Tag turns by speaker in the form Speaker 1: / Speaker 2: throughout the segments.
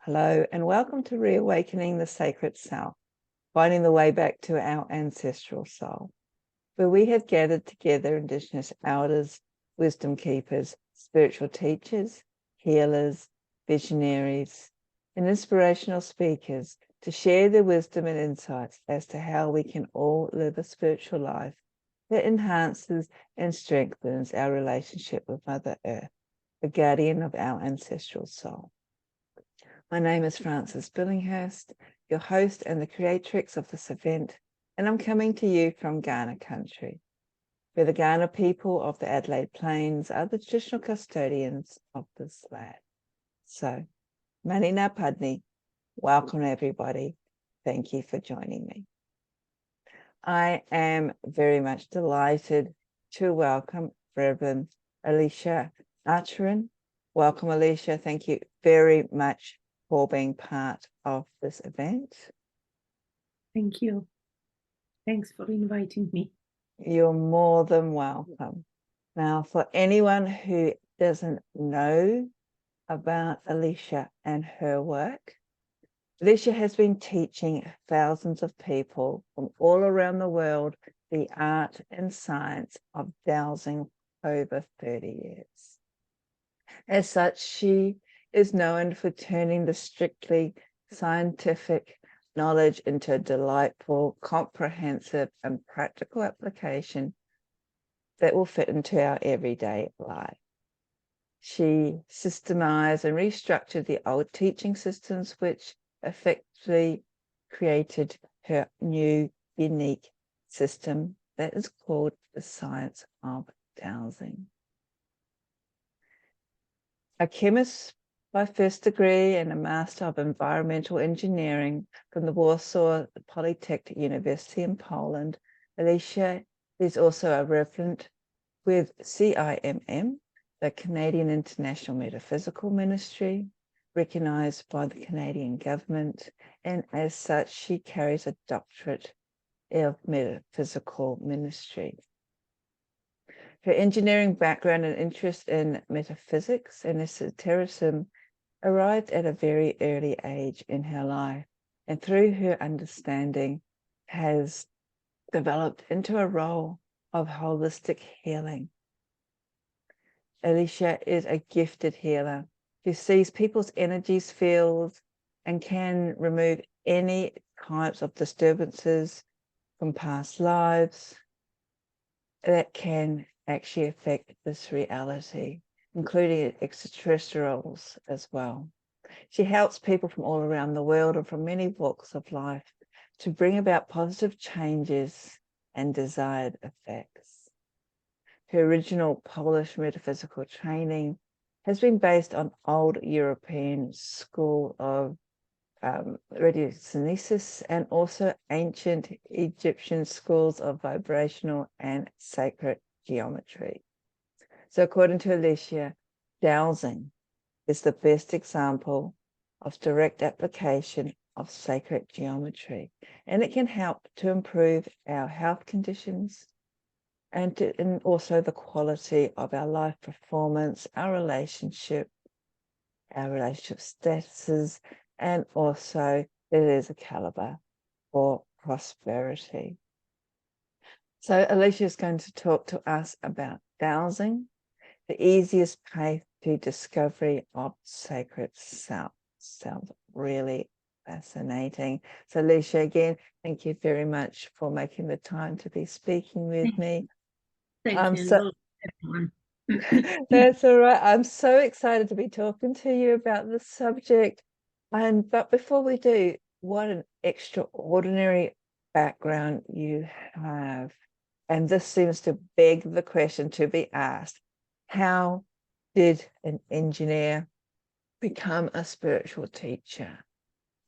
Speaker 1: Hello, and welcome to Reawakening the Sacred Self, finding the way back to our ancestral soul, where we have gathered together Indigenous elders, wisdom keepers, spiritual teachers, healers, visionaries, and inspirational speakers to share their wisdom and insights as to how we can all live a spiritual life that enhances and strengthens our relationship with Mother Earth, the guardian of our ancestral soul. My name is Frances Billinghurst, your host and the creatrix of this event, and I'm coming to you from Kaurna country, where the Kaurna people of the Adelaide Plains are the traditional custodians of this land. So, Mani Ngā Padni, welcome everybody. Thank you for joining me. I am very much delighted to welcome Reverend Alicja. Welcome, Alicja. Thank you very much for being part of this event.
Speaker 2: Thank you. Thanks for inviting me.
Speaker 1: You're more than welcome. Now, for anyone who doesn't know about Alicja and her work, Alicja has been teaching thousands of people from all around the world the art and science of dowsing over 30 years. As such, she is known for turning the strictly scientific knowledge into a delightful, comprehensive, and practical application that will fit into our everyday life. She systemized and restructured the old teaching systems, which effectively created her new, unique system that is called the science of dowsing. A chemist by first degree and a Master of Environmental Engineering from the Warsaw Polytechnic University in Poland, Alicja is also a referent with CIMM, the Canadian International Metaphysical Ministry, recognised by the Canadian government, and as such, she carries a doctorate of metaphysical ministry. Her engineering background and interest in metaphysics and esotericism arrived at a very early age in her life, and through her understanding has developed into a role of holistic healing. Alicja is a gifted healer who sees people's energies, fields, and can remove any types of disturbances from past lives that can actually affect this reality, including extraterrestrials as well. She helps people from all around the world and from many walks of life to bring about positive changes and desired effects. Her original Polish metaphysical training has been based on old European school of radiokinesis and also ancient Egyptian schools of vibrational and sacred geometry. So according to Alicja, dowsing is the best example of direct application of sacred geometry, and it can help to improve our health conditions and also the quality of our life performance, our relationship statuses, and also it is a caliber for prosperity. So Alicja is going to talk to us about dowsing, the easiest path to discovery of sacred self. Sounds really fascinating. So Alicja, again, thank you very much for making the time to be speaking with me.
Speaker 2: Thank you, everyone.
Speaker 1: That's all right. I'm so excited to be talking to you about this subject. But before we do, what an extraordinary background you have. And this seems to beg the question to be asked. How did an engineer become a spiritual teacher?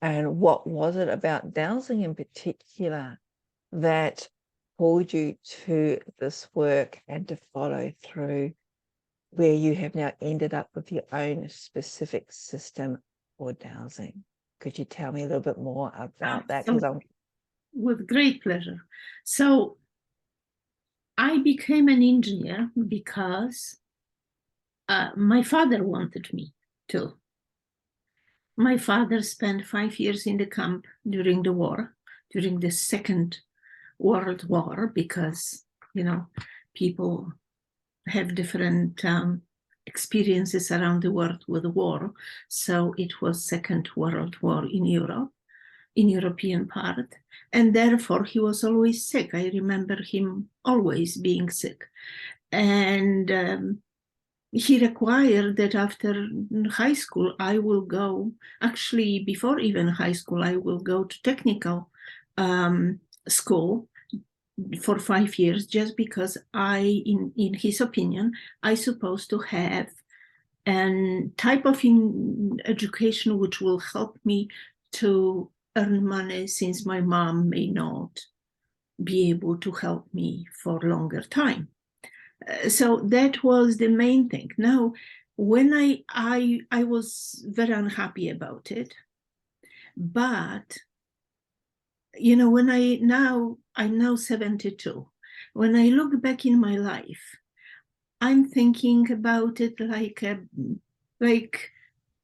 Speaker 1: And what was it about dowsing in particular that pulled you to this work and to follow through where you have now ended up with your own specific system for dowsing? Could you tell me a little bit more about that?
Speaker 2: With great pleasure. So I became an engineer because my father wanted me to. My father spent 5 years in the camp during the war, during the Second World War, because, you know, people have different experiences around the world with war. So it was Second World War in Europe, in European part. And therefore he was always sick. I remember him always being sick. And he required that after high school, I will go, actually before even high school, I will go to technical school for 5 years, just because in his opinion, I supposed to have a type of education which will help me to earn money, since my mom may not be able to help me for longer time. So that was the main thing. Now, when I was very unhappy about it, but you know, when I'm now 72. When I look back in my life, I'm thinking about it like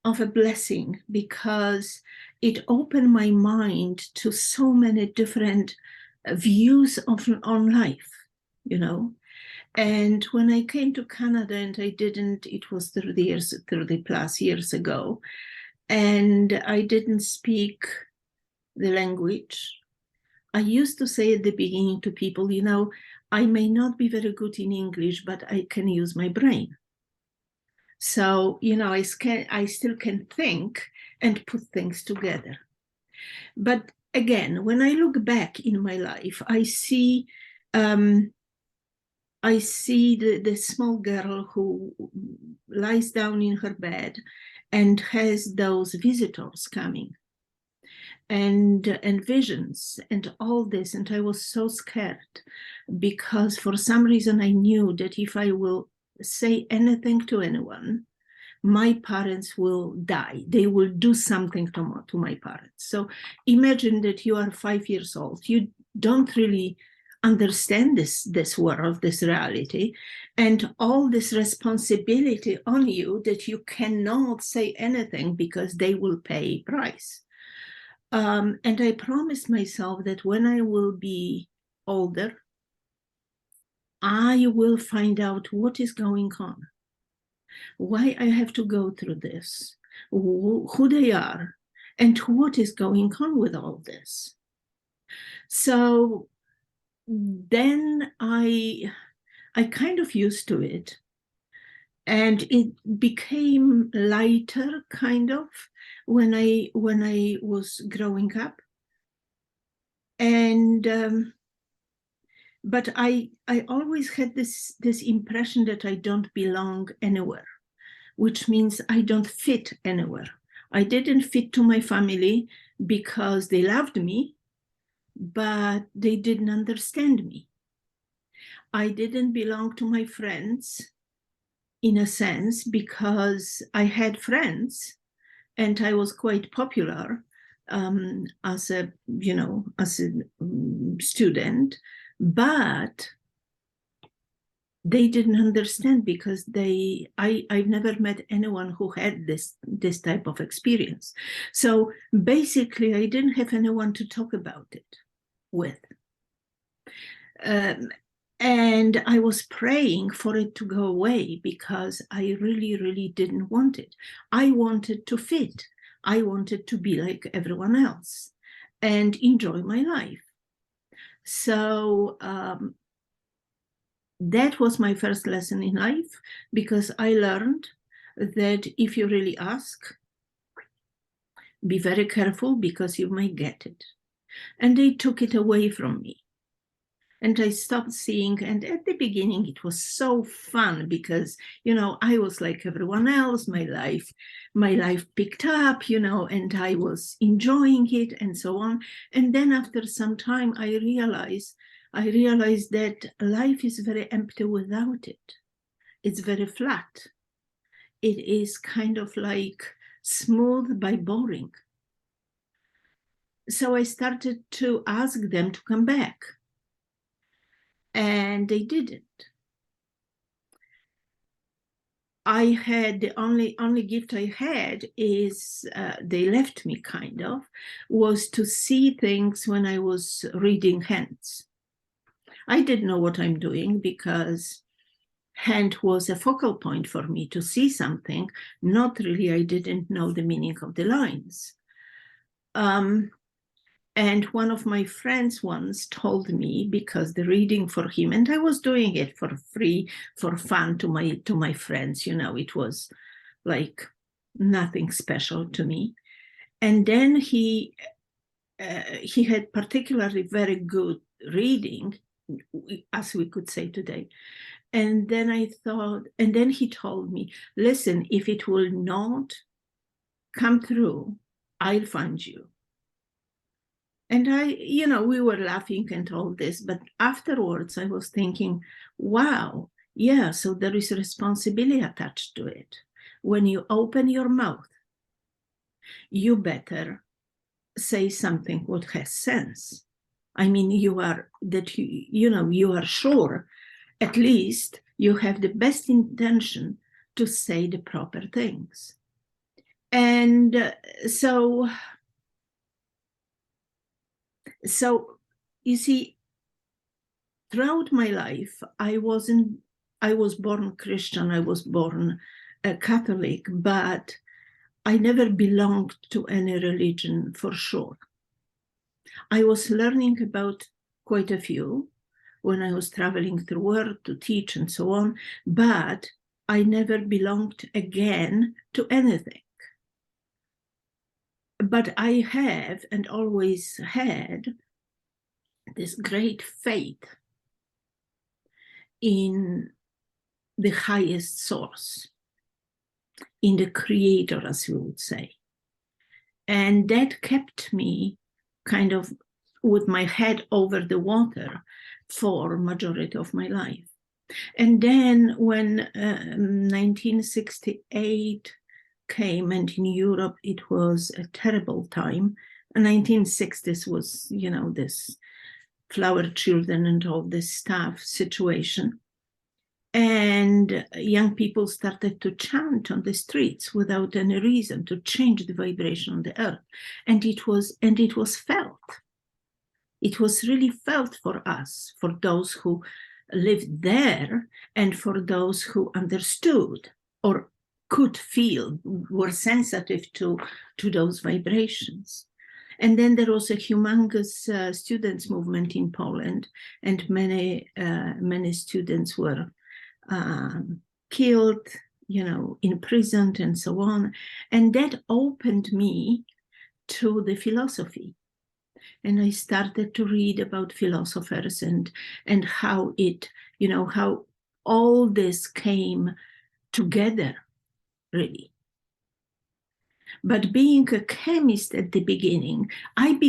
Speaker 2: of a blessing, because it opened my mind to so many different views on life, you know. And when I came to Canada, and it was 30 plus years ago, and I didn't speak the language. I used to say at the beginning to people, you know, I may not be very good in English, but I can use my brain. So, you know, I still can think and put things together. But again, when I look back in my life, I see the small girl who lies down in her bed and has those visitors coming, and visions and all this. And I was so scared, because for some reason I knew that if I will say anything to anyone, my parents will die. They will do something to my parents. So imagine that you are 5 years old. You don't really understand this world, this reality, and all this responsibility on you that you cannot say anything because they will pay price. And I promised myself that when I will be older, I will find out what is going on, why I have to go through this, who they are, and what is going on with all this. So then I kind of used to it, and it became lighter kind of when I was growing up. And but I always had this impression that I don't belong anywhere, which means I don't fit anywhere. I didn't fit to my family because they loved me, but they didn't understand me. I didn't belong to my friends, in a sense, because I had friends and I was quite popular as a student, but they didn't understand, because I've never met anyone who had this type of experience. So basically, I didn't have anyone to talk about it with. And I was praying for it to go away, because I really, really didn't want it. I wanted to fit. I wanted to be like everyone else and enjoy my life. So that was my first lesson in life, because I learned that if you really ask, be very careful, because you may get it. And they took it away from me. And I stopped seeing, and at the beginning it was so fun, because, you know, I was like everyone else. My life picked up, you know, and I was enjoying it and so on. And then after some time, I realized that life is very empty without it. It's very flat. It is kind of like smooth but boring. So I started to ask them to come back. And they didn't. I had the only gift I had is they left me kind of, was to see things when I was reading hands. I didn't know what I'm doing because hand was a focal point for me to see something. Not really, I didn't know the meaning of the lines. And one of my friends once told me, because the reading for him, and I was doing it for free, for fun to my friends, you know, it was like nothing special to me. And then he had particularly very good reading, as we could say today. And then I thought, and then he told me, listen, if it will not come through, I'll find you. And we were laughing and all this, but afterwards I was thinking, wow, yeah, so there is a responsibility attached to it. When you open your mouth, you better say something what has sense. I mean, you are sure, at least you have the best intention to say the proper things. And so you see, throughout my life, I was born Christian, I was born a Catholic, but I never belonged to any religion for sure. I was learning about quite a few when I was traveling through the world to teach and so on, but I never belonged again to anything. But I have and always had this great faith in the highest source, in the creator, as we would say. And that kept me kind of with my head over the water for majority of my life. And then when 1968 came, and in Europe it was a terrible time. The 1960s was, this flower children and all this stuff situation. And young people started to chant on the streets without any reason, to change the vibration on the earth. And it was felt. It was really felt for us, for those who lived there, and for those who understood or could feel, were sensitive to those vibrations. And then there was a humongous students' movement in Poland, and many students were killed, imprisoned and so on. And that opened me to the philosophy. And I started to read about philosophers and how it, how all this came together, really. But being a chemist at the beginning, I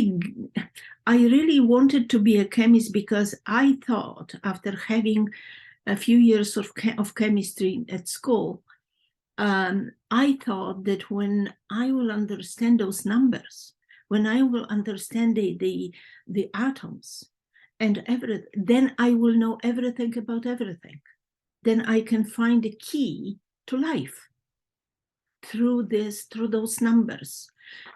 Speaker 2: really wanted to be a chemist because I thought, after having a few years of chemistry at school, I thought that when I will understand those numbers, when I will understand the atoms and everything, then I will know everything about everything. Then I can find the key to life through those numbers.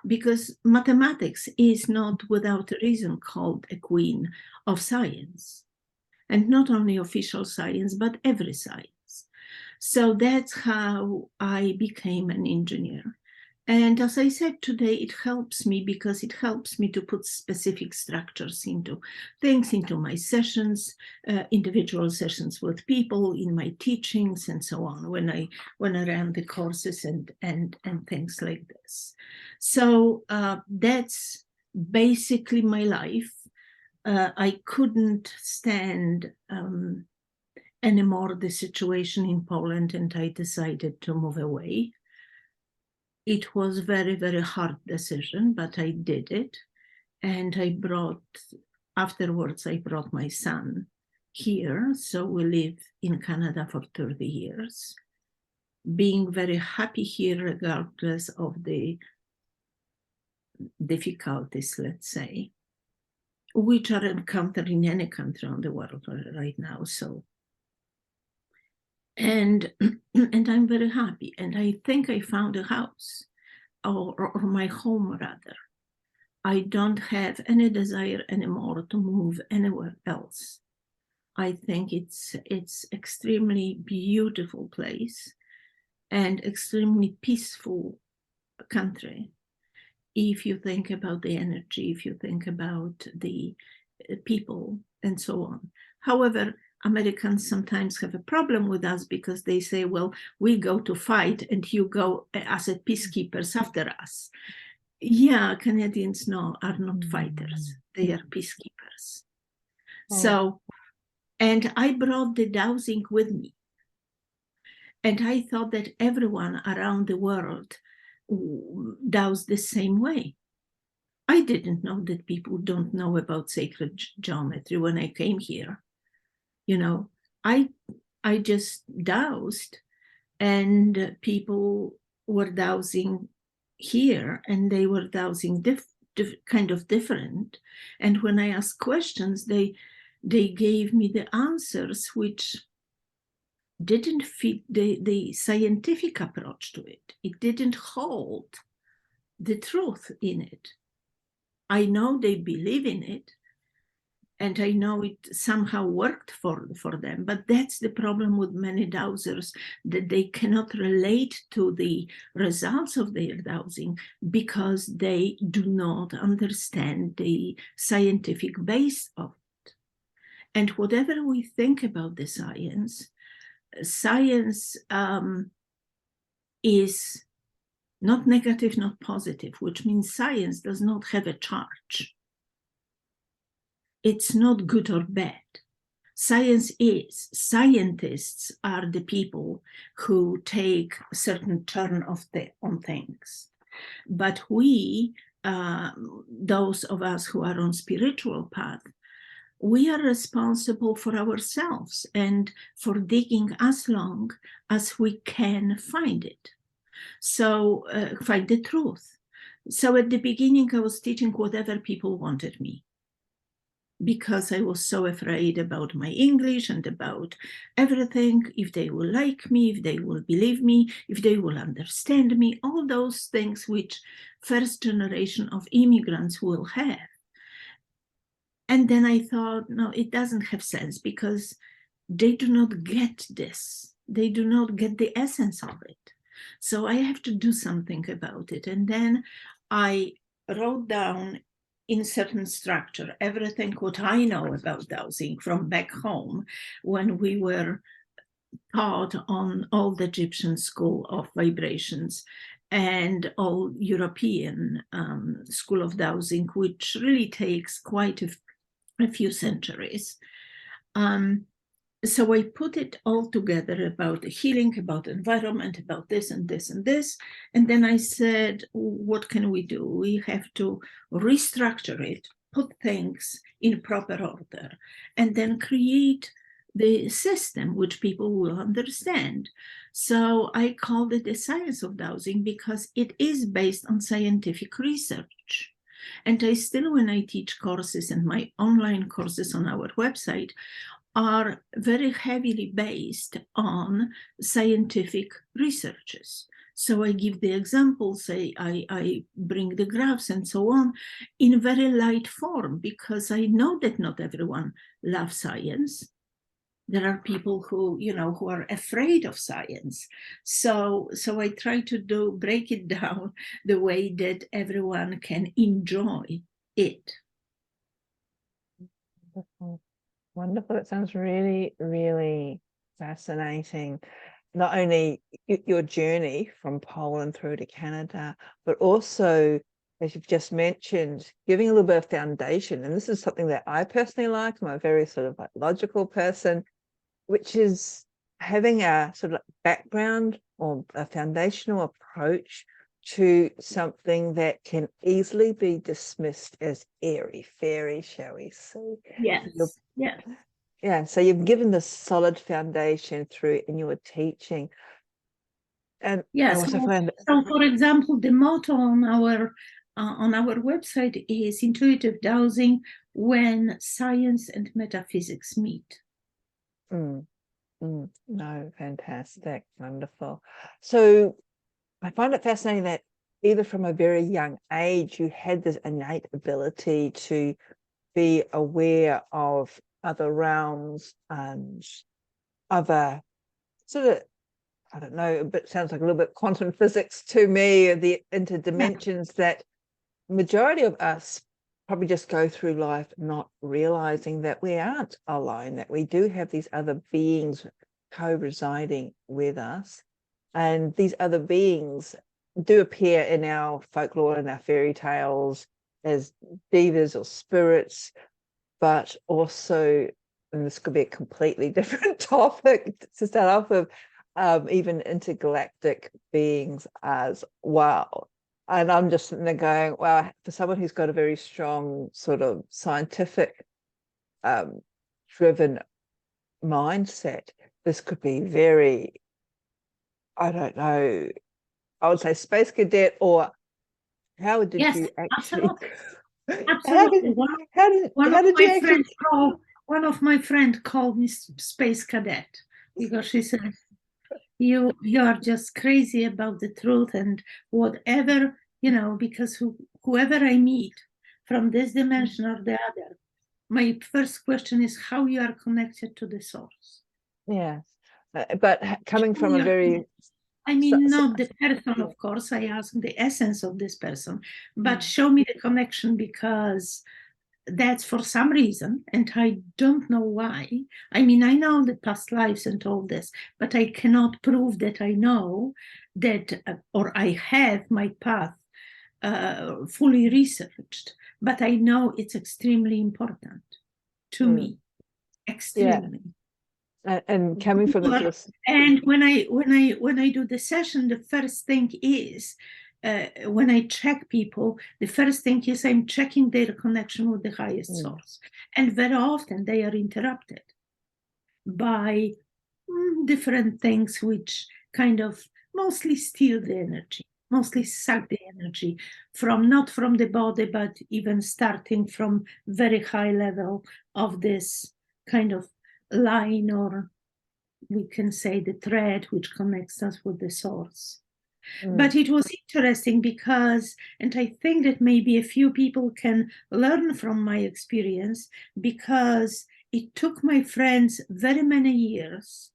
Speaker 2: Because mathematics is not without a reason called a queen of science. And not only official science, but every science. So that's how I became an engineer. And as I said today, it helps me because it helps me to put specific structures into things, into my sessions, individual sessions with people, in my teachings and so on, when I ran the courses and things like this. So that's basically my life. I couldn't stand anymore the situation in Poland, and I decided to move away. It was a very, very hard decision, but I did it. And afterwards I brought my son here. So we live in Canada for 30 years, being very happy here regardless of the difficulties, let's say, which are encountered in any country on the world right now. So And and I'm very happy. And I think I found a house, or my home rather. I don't have any desire anymore to move anywhere else. I think it's extremely beautiful place and extremely peaceful country. If you think about the energy, if you think about the people and so on. However, Americans sometimes have a problem with us because they say, well, we go to fight and you go as a peacekeepers after us. Yeah, Canadians are not fighters. They are peacekeepers. So, and I brought the dowsing with me. And I thought that everyone around the world dows the same way. I didn't know that people don't know about sacred geometry when I came here. You know, I just dowsed, and people were dowsing here, and they were dowsing kind of different. And when I asked questions, they gave me the answers which didn't fit the scientific approach to it. It didn't hold the truth in it. I know they believe in it, and I know it somehow worked for them, but that's the problem with many dowsers, that they cannot relate to the results of their dowsing because they do not understand the scientific base of it. And whatever we think about the science is not negative, not positive, which means science does not have a charge. It's not good or bad. Science is. Scientists are the people who take a certain turn on things. But we, those of us who are on spiritual path, we are responsible for ourselves and for digging as long as we can find it. So find the truth. So at the beginning, I was teaching whatever people wanted me, because I was so afraid about my English and about everything, if they will like me, if they will believe me, if they will understand me, all those things which first generation of immigrants will have. And then I thought, no, it doesn't have sense, because they do not get this. They do not get the essence of it. So I have to do something about it. And then I wrote down in certain structure everything what I know about dowsing from back home, when we were taught on Old Egyptian School of Vibrations and Old European School of Dowsing, which really takes quite a few centuries. So I put it all together about the healing, about environment, about this and this and this. And then I said, what can we do? We have to restructure it, put things in proper order, and then create the system which people will understand. So I called it the science of dowsing, because it is based on scientific research. And I still, when I teach courses, and my online courses on our website are very heavily based on scientific researches. So I give the examples, I bring the graphs and so on in very light form, because I know that not everyone loves science. There are people who, who are afraid of science. So I try to break it down the way that everyone can enjoy it.
Speaker 1: Wonderful. It sounds really, really fascinating. Not only your journey from Poland through to Canada, but also, as you've just mentioned, giving a little bit of foundation. And this is something that I personally like. I'm a very sort of logical person, which is having a sort of background or a foundational approach to something that can easily be dismissed as airy-fairy, shall we say.
Speaker 2: Yes, yes.
Speaker 1: Yeah, so you've given the solid foundation through in your teaching. And
Speaker 2: yes,
Speaker 1: I also find
Speaker 2: so for example, the motto on our website is intuitive dowsing when science and metaphysics meet.
Speaker 1: No, fantastic, wonderful. So I find it fascinating that either from a very young age, you had this innate ability to be aware of other realms and other sort of, I don't know, but sounds like a little bit quantum physics to me, the interdimensions that majority of us probably just go through life not realizing that we aren't alone, that we do have these other beings co-residing with us. And these other beings do appear in our folklore and our fairy tales as divas or spirits, but also, and this could be a completely different topic to start off with, even intergalactic beings as well. And I'm just sitting there going, wow, for someone who's got a very strong sort of scientific driven mindset, this could be very, I don't know, I would say space cadet, or how did
Speaker 2: Yes,
Speaker 1: you actually
Speaker 2: absolutely. Absolutely. One of my friends called me space cadet because she said, you are just crazy about the truth and whatever, because whoever I meet from this dimension or the other, my first question is how you are connected to the source.
Speaker 1: Yes, but coming from a very,
Speaker 2: not the person, of course. I ask the essence of this person, but show me the connection, because that's for some reason, and I don't know why. I know the past lives and all this, but I cannot prove that I know that, or I have my path fully researched, but I know it's extremely important to me, extremely.
Speaker 1: And coming from this,
Speaker 2: and when I do the session, the first thing is, when I check people, the first thing is I'm checking their connection with the highest source. And very often they are interrupted by different things which kind of mostly steal the energy, mostly suck the energy from, not from the body, but even starting from very high level of this kind of line, or we can say the thread which connects us with the source. But it was interesting because, and I think that maybe a few people can learn from my experience, because it took my friends very many years,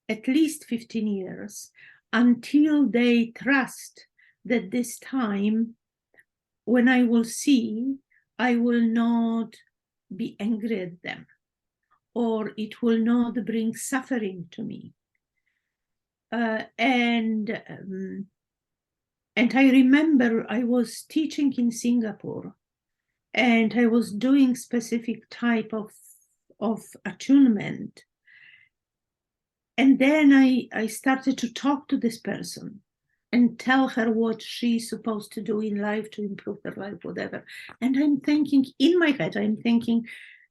Speaker 2: at least 15 years, until they trust that this time when I will see, I will not be angry at them, or it will not bring suffering to me. And I remember I was teaching in Singapore, and I was doing specific type of attunement. And then I started to talk to this person and tell her what she's supposed to do in life to improve her life, whatever. And I'm thinking, in my head,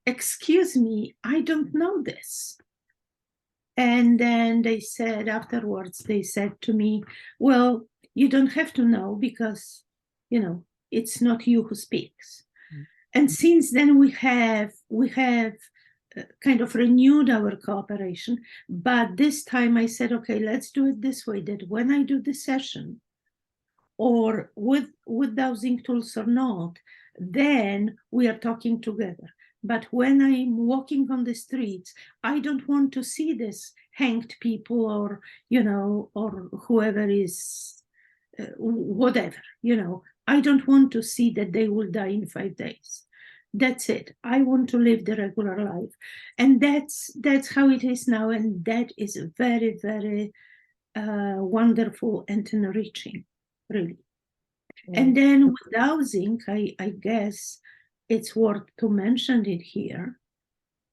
Speaker 2: excuse me, I don't know this. And then they said afterwards, they said to me, well, you don't have to know, because, it's not you who speaks. And since then we have kind of renewed our cooperation. But this time I said, okay, let's do it this way, that when I do the session, or with dowsing tools or not, then we are talking together. But when I'm walking on the streets, I don't want to see this hanged people, or, or whoever is, whatever, I don't want to see that they will die in 5 days. That's it. I want to live the regular life. And that's how it is now. And that is very, very wonderful and enriching, really. And then with dowsing, I guess it's worth to mention it here,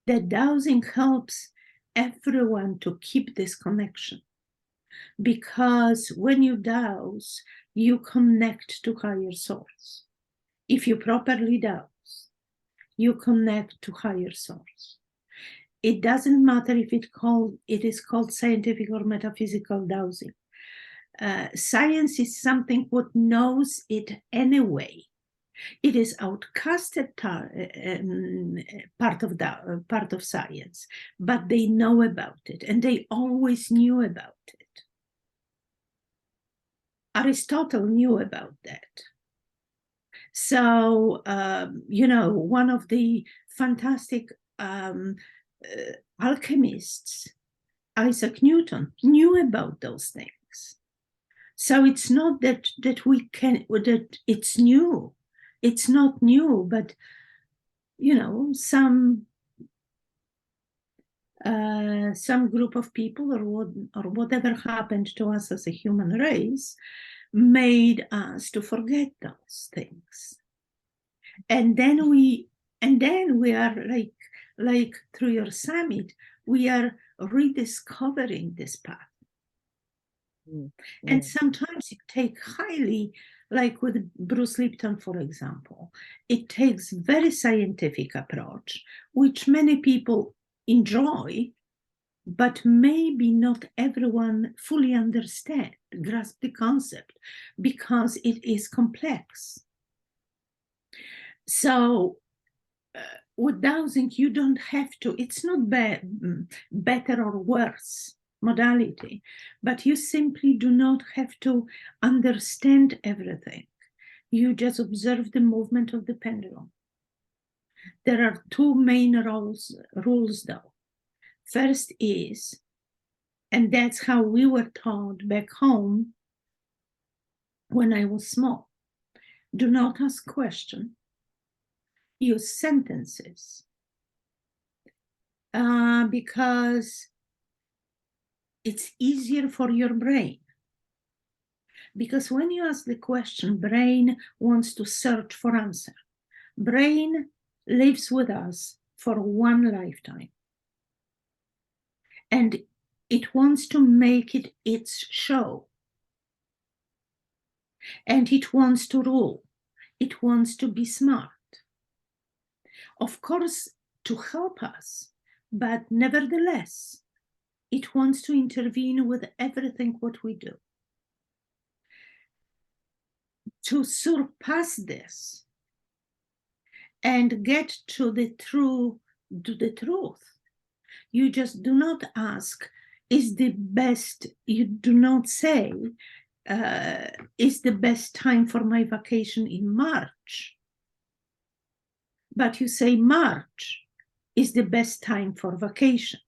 Speaker 2: that dowsing helps everyone to keep this connection. Because when you douse, you connect to higher source. If you properly douse, you connect to higher source. It doesn't matter if it is called scientific or metaphysical dowsing. Science is something what knows it anyway. It is outcasted part of science, but they know about it, and they always knew about it. Aristotle knew about that. So, one of the fantastic alchemists, Isaac Newton, knew about those things. So it's not that it's new. It's not new, but some group of people or whatever happened to us as a human race made us to forget those things. And then we are like through your summit, we are rediscovering this path. And sometimes it takes highly, like with Bruce Lipton, for example, it takes very scientific approach, which many people enjoy, but maybe not everyone fully understand, grasp the concept, because it is complex. So with dowsing, you don't have to, it's not better or worse modality, but you simply do not have to understand everything. You just observe the movement of the pendulum. There are two main rules though. First is, and that's how we were taught back home when I was small, do not ask questions, use sentences, because it's easier for your brain. Because when you ask the question, brain wants to search for answer. Brain lives with us for one lifetime. And it wants to make it its show. And it wants to rule. It wants to be smart. Of course, to help us, but nevertheless, it wants to intervene with everything what we do. To surpass this and get to the truth, you just do not ask, is the best, you do not say, is the best time for my vacation in March? But you say March is the best time for vacation.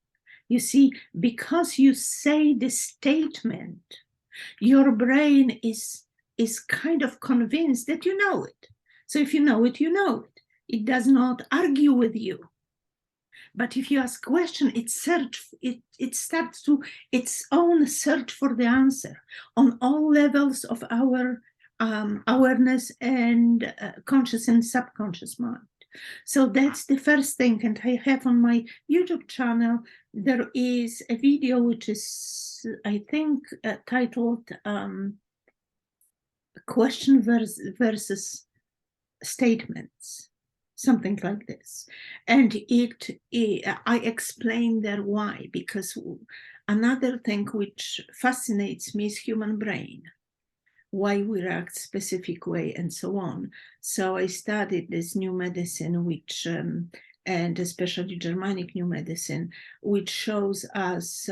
Speaker 2: You see, because you say the statement, your brain is kind of convinced that you know it. So if you know it, you know it. It does not argue with you. But if you ask a question, it starts to its own search for the answer on all levels of our awareness and conscious and subconscious mind. So that's the first thing. And I have on my YouTube channel, there is a video which is, I think, titled Question versus Statements, something like this. And I explain there why, because another thing which fascinates me is human brain, why we react specific way and so on. So I studied this new medicine, which, and especially Germanic new medicine, which shows us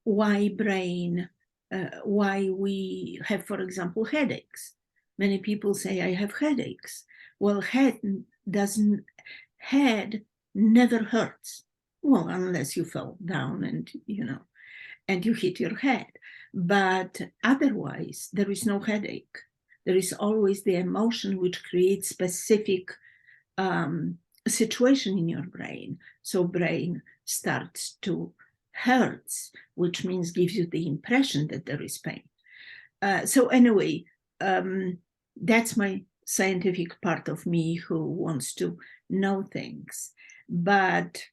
Speaker 2: why brain, why we have, for example, headaches. Many people say, I have headaches. Well, head never hurts. Well, unless you fell down and, and you hit your head. But otherwise, there is no headache. There is always the emotion which creates specific situation in your brain. So brain starts to hurts, which means gives you the impression that there is pain. So anyway, that's my scientific part of me who wants to know things. But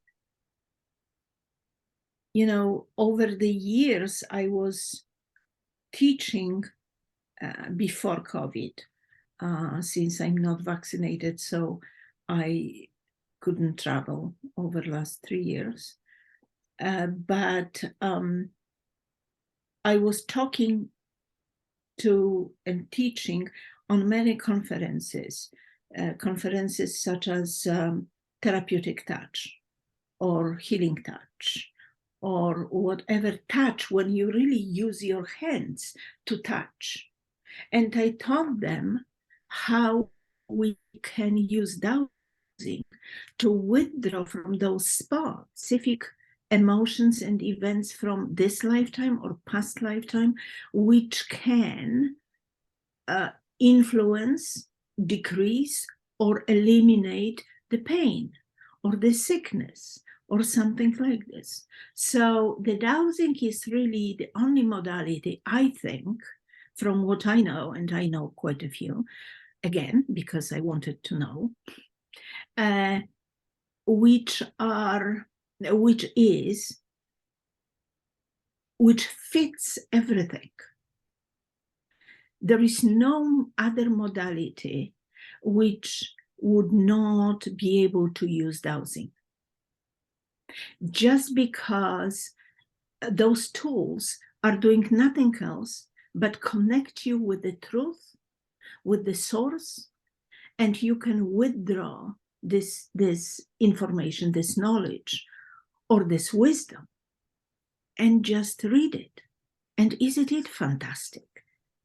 Speaker 2: over the years, I was teaching before COVID, since I'm not vaccinated, so I couldn't travel over the last 3 years. But I was talking to and teaching on many conferences, conferences such as therapeutic touch or healing touch, or whatever touch when you really use your hands to touch. And I taught them how we can use dowsing to withdraw from those spots, specific emotions and events from this lifetime or past lifetime, which can influence, decrease, or eliminate the pain or the sickness or something like this. So the dowsing is really the only modality, I think, from what I know, and I know quite a few, again, because I wanted to know, which fits everything. There is no other modality which would not be able to use dowsing. Just because those tools are doing nothing else but connect you with the truth, with the source, and you can withdraw this information, this knowledge, or this wisdom, and just read it. And isn't it fantastic?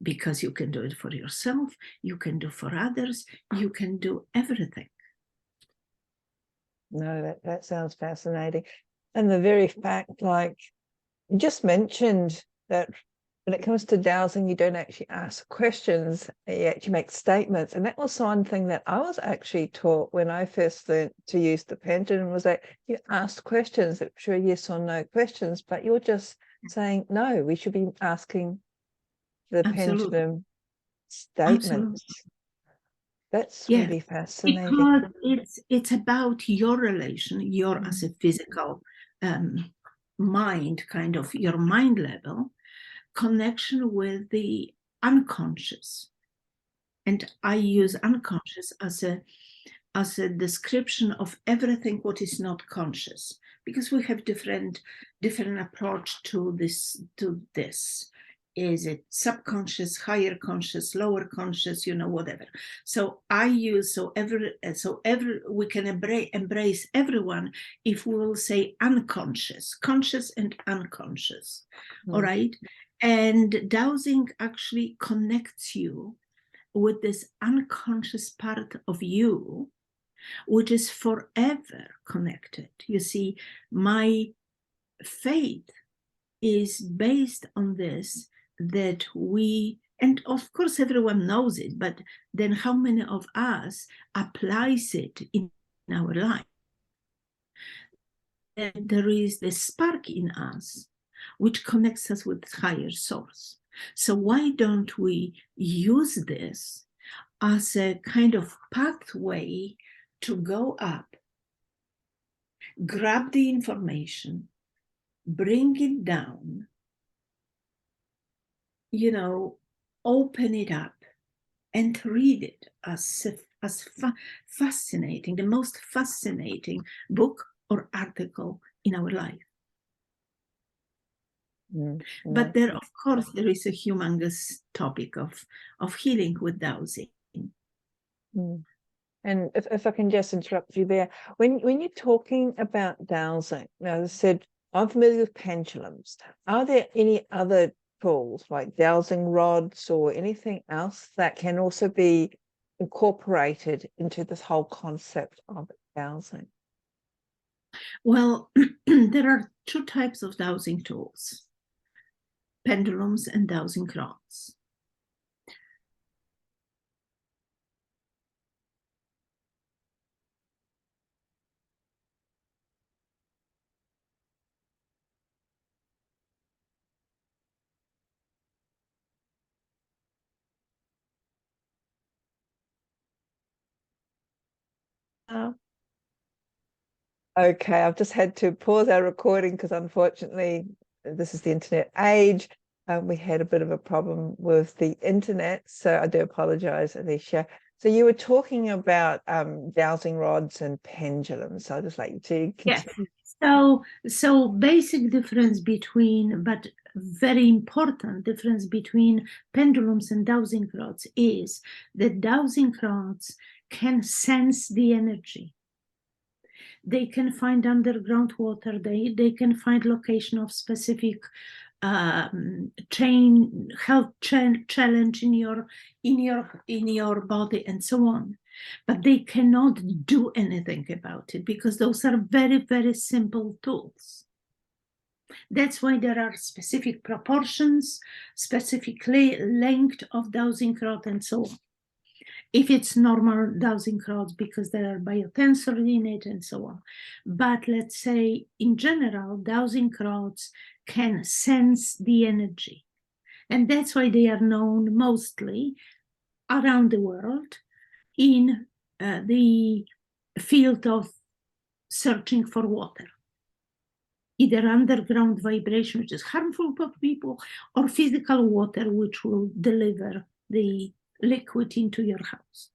Speaker 2: Because you can do it for yourself, you can do for others, you can do everything.
Speaker 1: No, that sounds fascinating. And the very fact, like you just mentioned, that when it comes to dowsing, you don't actually ask questions, you actually make statements. And that was one thing that I was actually taught when I first learned to use the pendulum, was that you asked questions, that sure yes or no questions, but you're just saying, no, we should be asking the
Speaker 2: Absolutely.
Speaker 1: pendulum statements.
Speaker 2: Absolutely.
Speaker 1: That's really fascinating.
Speaker 2: Because it's about your relation, your as a physical mind, kind of your mind level, connection with the unconscious. And I use unconscious as a description of everything what is not conscious, because we have different approach to this. Is it subconscious, higher conscious, lower conscious, whatever. So I use, we can embrace everyone if we will say unconscious, conscious and unconscious. All right. And dowsing actually connects you with this unconscious part of you, which is forever connected. You see, my faith is based on this, that we, and of course everyone knows it, but then how many of us applies it in our life? And there is the spark in us which connects us with higher source. So why don't we use this as a kind of pathway to go up, grab the information, bring it down, open it up and read it as fascinating, the most fascinating book or article in our life. But there, of course, there is a humongous topic of healing with dowsing.
Speaker 1: And if I can just interrupt you there, when you're talking about dowsing, now, as I said, I'm familiar with pendulums. Are there any other tools like dowsing rods or anything else that can also be incorporated into this whole concept of dowsing?
Speaker 2: Well, there are two types of dowsing tools: pendulums and dowsing rods.
Speaker 1: Okay, I've just had to pause our recording because unfortunately this is the internet age. We had a bit of a problem with the internet, so I do apologize, Alicia. So you were talking about dowsing rods and pendulums. So I'd just like you to continue.
Speaker 2: Yes. So basic difference between, but very important difference between pendulums and dowsing rods is that dowsing rods can sense the energy. They can find underground water. They can find location of specific health challenge in your body and so on. But they cannot do anything about it because those are very, very simple tools. That's why there are specific proportions, specific length of dowsing rod and so on. If it's normal dowsing rods, because there are biotensors in it and so on. But let's say in general, dowsing rods can sense the energy. And that's why they are known mostly around the world in the field of searching for water. Either underground vibration, which is harmful for people, or physical water, which will deliver the liquid into your house.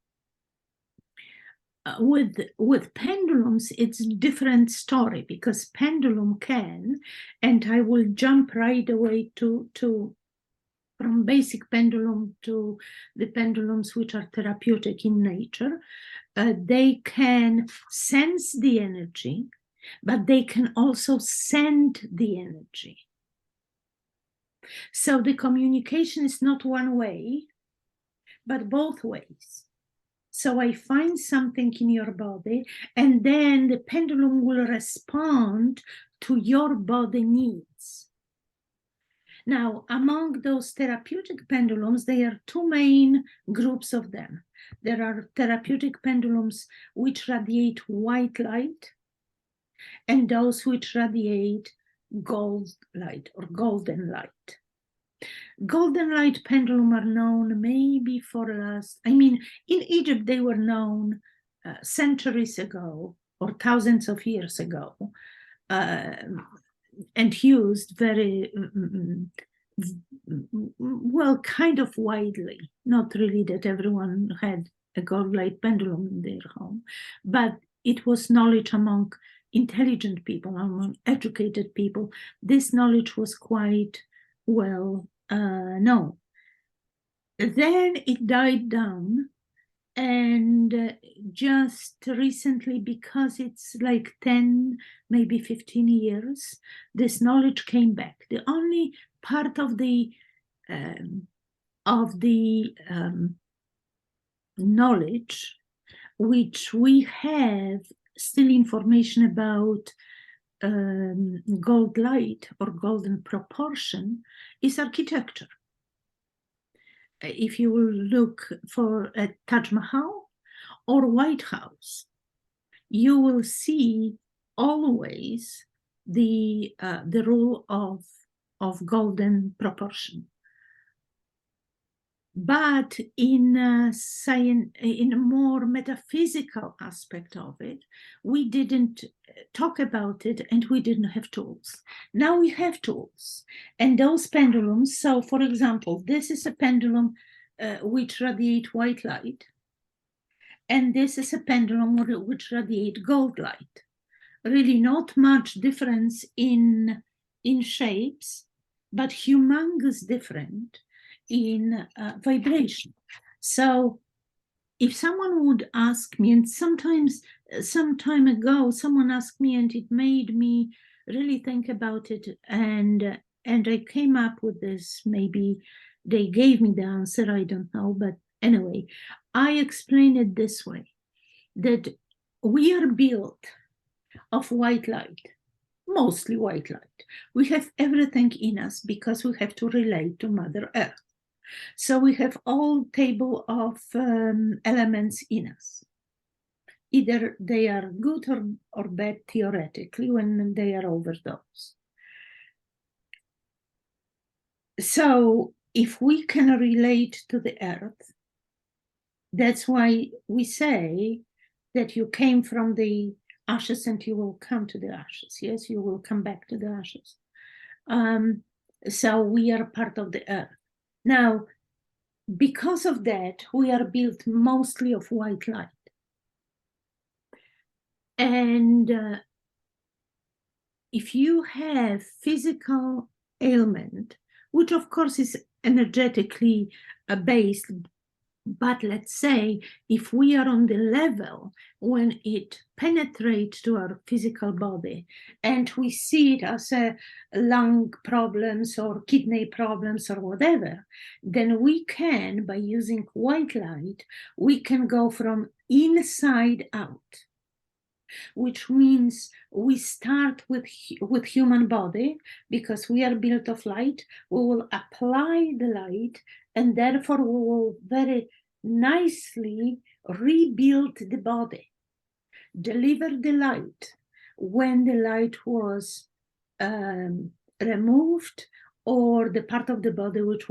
Speaker 2: With pendulums, it's a different story because pendulum can, and I will jump right away to from basic pendulum to the pendulums which are therapeutic in nature. They can sense the energy, but they can also send the energy. So the communication is not one way, but both ways. So I find something in your body, and then the pendulum will respond to your body needs. Now, among those therapeutic pendulums, there are two main groups of them. There are therapeutic pendulums which radiate white light, and those which radiate gold light or golden light. Golden light pendulum are known maybe for last, in Egypt they were known centuries ago or thousands of years ago, and used very well, kind of widely. Not really that everyone had a gold light pendulum in their home, but it was knowledge among intelligent people, among educated people. This knowledge was quite well known. Then it died down, and just recently, because it's like 10, maybe 15 years, this knowledge came back. The only part of the knowledge which we have still information about gold light or golden proportion is architecture. If you will look for a Taj Mahal or White House, you will see always the rule of golden proportion. But in a more metaphysical aspect of it, we didn't talk about it, and we didn't have tools. Now we have tools, and those pendulums. So, for example, this is a pendulum which radiates white light, and this is a pendulum which radiates gold light. Really, not much difference in shapes, but humongous different in vibration. So if someone would ask me, and sometimes some time ago someone asked me, and it made me really think about it, and I came up with this. Maybe they gave me the answer, I don't know, but anyway, I explain it this way, that we are built of white light, mostly white light. We have everything in us because we have to relate to Mother Earth. So we have all table of elements in us. Either they are good or bad theoretically when they are overdosed. So if we can relate to the earth, that's why we say that you came from the ashes and you will come to the ashes. Yes, you will come back to the ashes. So we are part of the earth. Now, because of that, we are built mostly of white light. And if you have physical ailment, which of course is energetically based. But let's say if we are on the level when it penetrates to our physical body and we see it as a lung problems or kidney problems or whatever, then we can, by using white light, we can go from inside out, which means we start with human body because we are built of light. We will apply the light, and therefore we will very nicely rebuild the body, deliver the light when the light was removed, or the part of the body which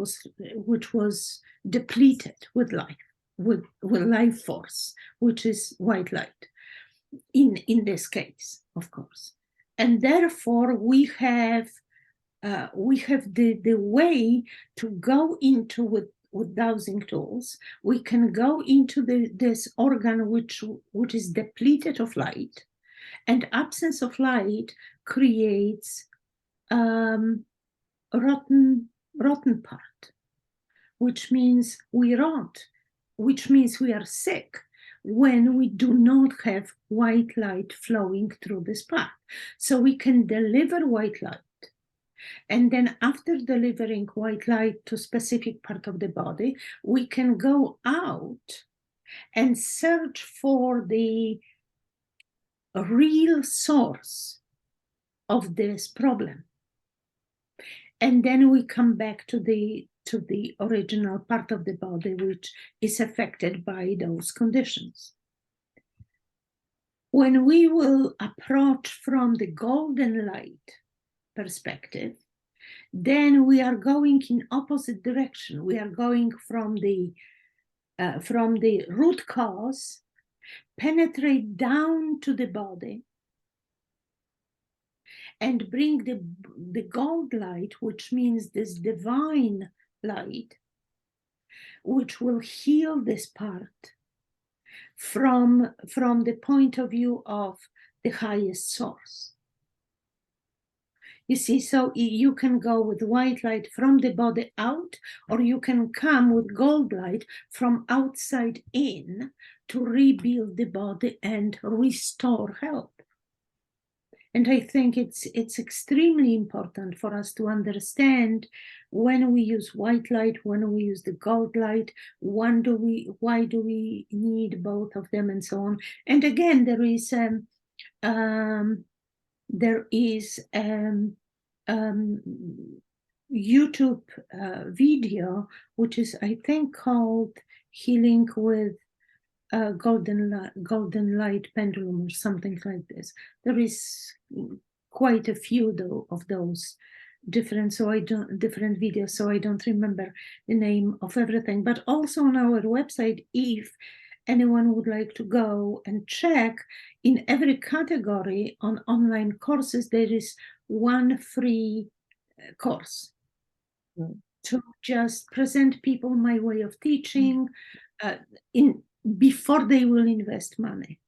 Speaker 2: was depleted with life, with life force, which is white light in this case, of course. And therefore we have the way to go into with dowsing tools. We can go into this organ which is depleted of light, and absence of light creates rotten part, which means we rot, which means we are sick when we do not have white light flowing through this path. So we can deliver white light. And then after delivering white light to specific part of the body, we can go out and search for the real source of this problem. And then we come back to the original part of the body which is affected by those conditions. When we will approach from the golden light perspective, then we are going in opposite direction. We are going from the root cause, penetrate down to the body, and bring the gold light, which means this divine light, which will heal this part from the point of view of the highest source. You see, so you can go with white light from the body out, or you can come with gold light from outside in to rebuild the body and restore health. And I think it's extremely important for us to understand when we use white light, when we use the gold light, why do we need both of them, and so on. And again, there is YouTube video which is, I think, called Healing with golden light pendulum or something like this. There is quite a few of those different videos, so I don't remember the name of everything. But also on our website, if anyone would like to go and check, in every category on online courses, there is one free course to just present people my way of teaching before they will invest money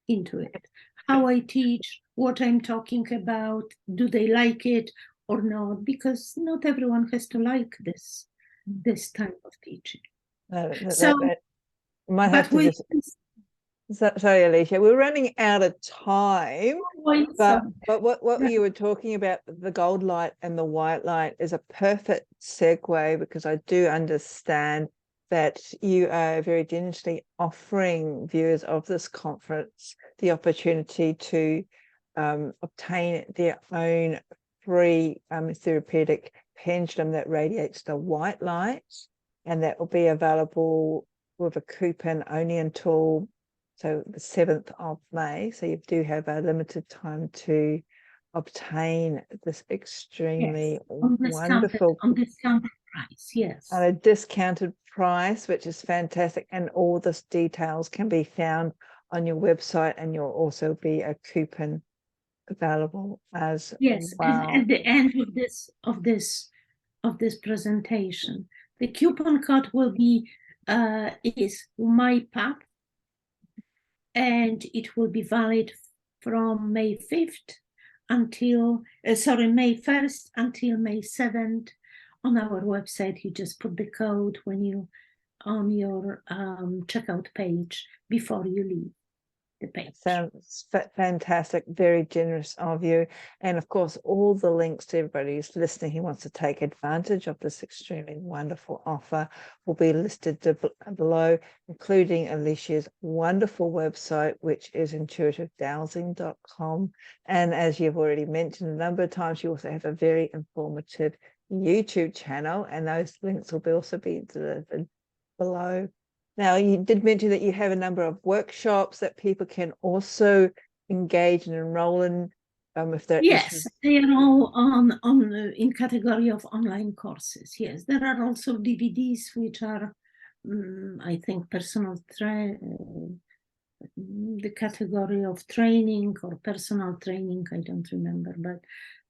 Speaker 2: into it. How I teach, what I'm talking about, do they like it or not? Because not everyone has to like this type of teaching.
Speaker 1: Sorry, Alicia, we're running out of time. But what you were talking about, the gold light and the white light, is a perfect segue, because I do understand that you are very generously offering viewers of this conference the opportunity to obtain their own free therapeutic pendulum that radiates the white light, and that will be available with a coupon only until the 7th of May. So you do have a limited time to obtain this extremely wonderful
Speaker 2: on discounted price, yes,
Speaker 1: at a discounted price, which is fantastic. And all this details can be found on your website, and you'll also be a coupon available as well.
Speaker 2: And at the end of this presentation, the coupon code will be is my path, and it will be valid from May 5th until, May 1st until May 7th. On our website, you just put the code when you on your checkout page before you leave the page.
Speaker 1: Sounds fantastic, very generous of you. And of course, all the links to everybody who's listening who wants to take advantage of this extremely wonderful offer will be listed below, including Alicia's wonderful website, which is intuitivedowsing.com. And as you've already mentioned a number of times, you also have a very informative YouTube channel, and those links will also be delivered below. Now, you did mention that you have a number of workshops that people can also engage and enroll in, if they're
Speaker 2: yes, they are all in category of online courses. Yes, there are also DVDs which are, I think, the category of training or personal training. I don't remember, but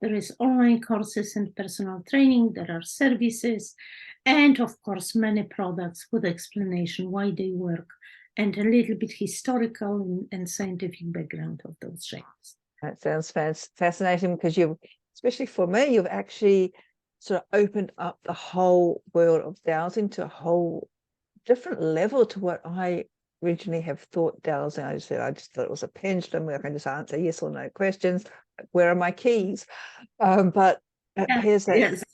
Speaker 2: there is online courses and personal training. There are services, and of course, many products with explanation why they work and a little bit historical and scientific background of those shapes.
Speaker 1: That sounds fascinating, because you've, especially for me, you've actually sort of opened up the whole world of dowsing to a whole different level to what I originally have thought dowsing. I just thought it was a pendulum where I can just answer yes or no questions. Where are my keys? But here's that.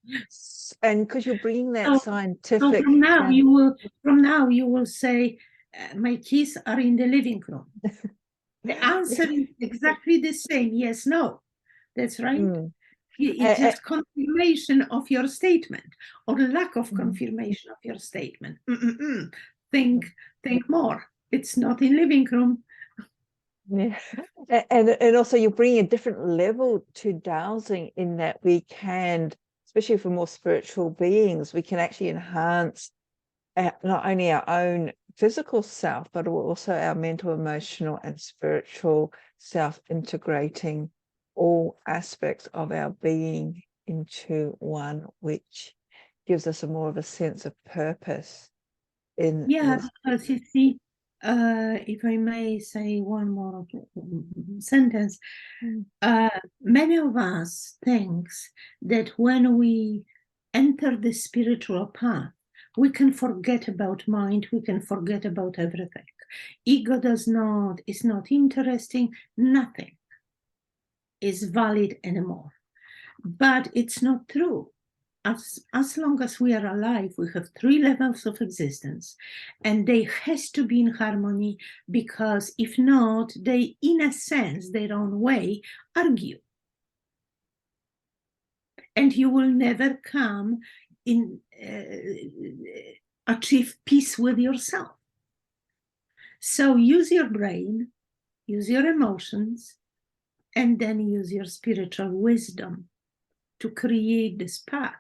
Speaker 2: Yes.
Speaker 1: And because you're bringing that scientific.
Speaker 2: So from now you will say, my keys are in the living room. The answer is exactly the same. Yes, no. That's right. It's just confirmation of your statement or lack of confirmation of your statement. Think more. It's not in living room.
Speaker 1: Yeah, and also you're bringing a different level to dowsing in that we can, especially for more spiritual beings, we can actually enhance not only our own physical self, but also our mental, emotional, and spiritual self, integrating all aspects of our being into one, which gives us more of a sense of purpose.
Speaker 2: Because you see, if I may say one more sentence, many of us think that when we enter the spiritual path, we can forget about mind, we can forget about everything. Ego is not interesting, nothing is valid anymore. But it's not true. As long as we are alive, we have 3 levels of existence, and they has to be in harmony, because if not, they, in a sense, their own way, argue. And you will never come in, achieve peace with yourself. So use your brain, use your emotions, and then use your spiritual wisdom to create this path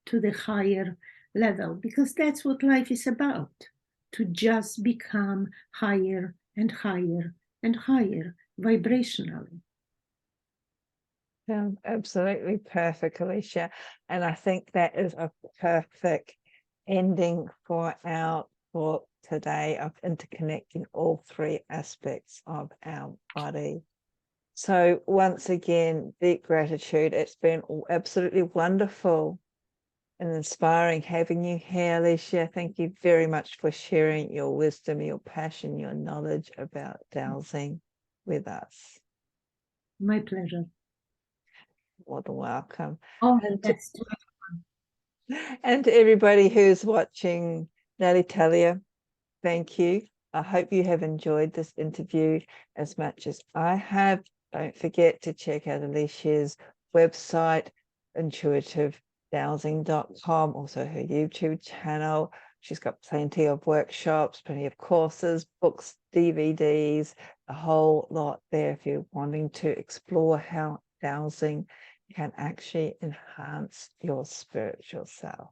Speaker 2: to the higher level, because that's what life is about, to just become higher and higher and higher vibrationally.
Speaker 1: Yeah, absolutely perfect, Alicia. And I think that is a perfect ending for our talk today of interconnecting all 3 aspects of our body. So once again, deep gratitude. It's been absolutely wonderful and inspiring having you here, Alicia. Thank you very much for sharing your wisdom, your passion, your knowledge about dowsing with us.
Speaker 2: My pleasure.
Speaker 1: More than welcome.
Speaker 2: Oh,
Speaker 1: and to everybody who's watching, Natalia, thank you. I hope you have enjoyed this interview as much as I have. Don't forget to check out Alicia's website, intuitivedowsing.com, also her YouTube channel. She's got plenty of workshops, plenty of courses, books, DVDs, a whole lot there if you're wanting to explore how dowsing can actually enhance your spiritual self.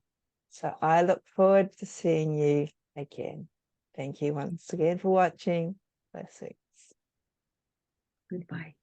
Speaker 1: So I look forward to seeing you again. Thank you once again for watching. Blessings.
Speaker 2: Goodbye.